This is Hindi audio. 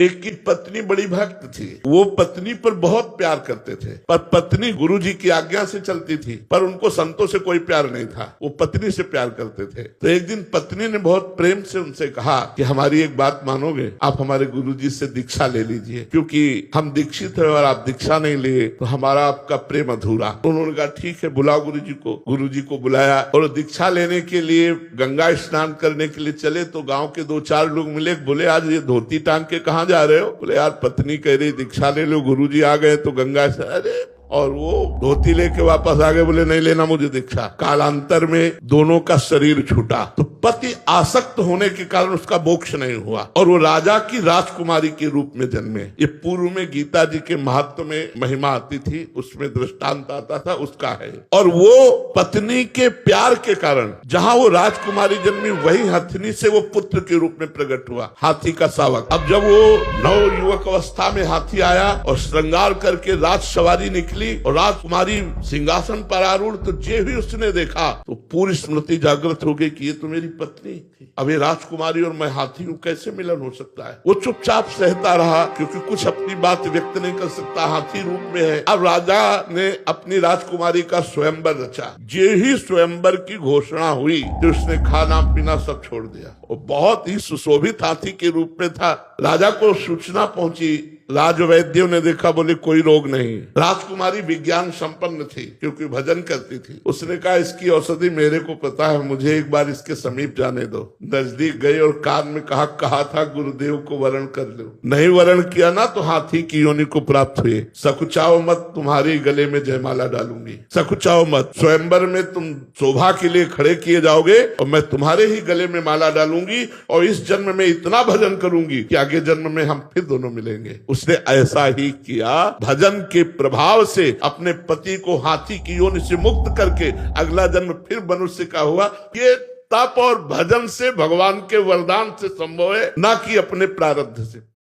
एक की पत्नी बड़ी भक्त थी। वो पत्नी पर बहुत प्यार करते थे, पर पत्नी गुरुजी की आज्ञा से चलती थी, पर उनको संतों से कोई प्यार नहीं था। वो पत्नी से प्यार करते थे। तो एक दिन पत्नी ने बहुत प्रेम से उनसे कहा कि हमारी एक बात मानोगे, आप हमारे गुरुजी से दीक्षा ले लीजिए, क्योंकि हम दीक्षित है और आप दीक्षा नहीं लिए तो हमारा आपका प्रेम अधूरा। उन्होंने कहा ठीक है, बुलाओ गुरुजी को। गुरुजी को बुलाया और दीक्षा लेने के लिए गंगा स्नान करने के लिए चले तो गाँव के 2-4 लोग मिले। बोले आज ये धोती टांग के कहाँ जा रहे हो? बोले यार पत्नी कह रही दीक्षा ले लो, गुरुजी आ गए तो गंगा से। अरे और वो धोती लेके वापस आ गए। बोले नहीं लेना मुझे दीक्षा। कालांतर में दोनों का शरीर छूटा। तो पति आसक्त होने के कारण उसका मोक्ष नहीं हुआ और वो राजा की राजकुमारी के रूप में जन्मे। ये पूर्व में गीता जी के महत्व में महिमा आती थी, उसमें दृष्टांत आता था, उसका है। और वो पत्नी के प्यार के कारण जहां वो राजकुमारी जन्मी वही हथनी से वो पुत्र के रूप में प्रकट हुआ, हाथी का शावक। अब जब वो नव युवक अवस्था में हाथी आया और श्रृंगार करके राज सवारी निकली और राजकुमारी सिंहासन पर आरूढ़, तो जे भी उसने देखा तो पूरी स्मृति जागृत हो गई कि ये तो मेरी पत्नी थी। अब ये राजकुमारी और मैं हाथी हूँ, कैसे मिलन हो सकता है? वो चुपचाप सहता रहा क्योंकि कुछ अपनी बात व्यक्त नहीं कर सकता, हाथी रूप में है। अब राजा ने अपनी राजकुमारी का स्वयंवर रचा। जे ही स्वयंवर की घोषणा हुई तो उसने खाना पीना सब छोड़ दिया। वो बहुत ही सुशोभित हाथी के रूप में था। राजा को सूचना पहुंची, राजवैद्यों ने देखा, बोले कोई रोग नहीं। राजकुमारी विज्ञान संपन्न थी क्योंकि भजन करती थी। उसने कहा इसकी औषधि मेरे को पता है, मुझे एक बार इसके समीप जाने दो। नजदीक गए और कान में कहा था गुरुदेव को वरण कर लो। नहीं वरण किया ना तो हाथी की योनि को प्राप्त हुए। सकुचाओ मत, तुम्हारे गले में जयमाला डालूंगी। सकुचाओ मत, स्वयंवर में तुम शोभा के लिए खड़े किए जाओगे और मैं तुम्हारे ही गले में माला डालूंगी और इस जन्म में इतना भजन करूंगी कि आगे जन्म में हम फिर दोनों मिलेंगे। उसने ऐसा ही किया। भजन के प्रभाव से अपने पति को हाथी की योनि से मुक्त करके अगला जन्म फिर मनुष्य का हुआ। ये तप और भजन से भगवान के वरदान से संभव है, ना कि अपने प्रारब्ध से।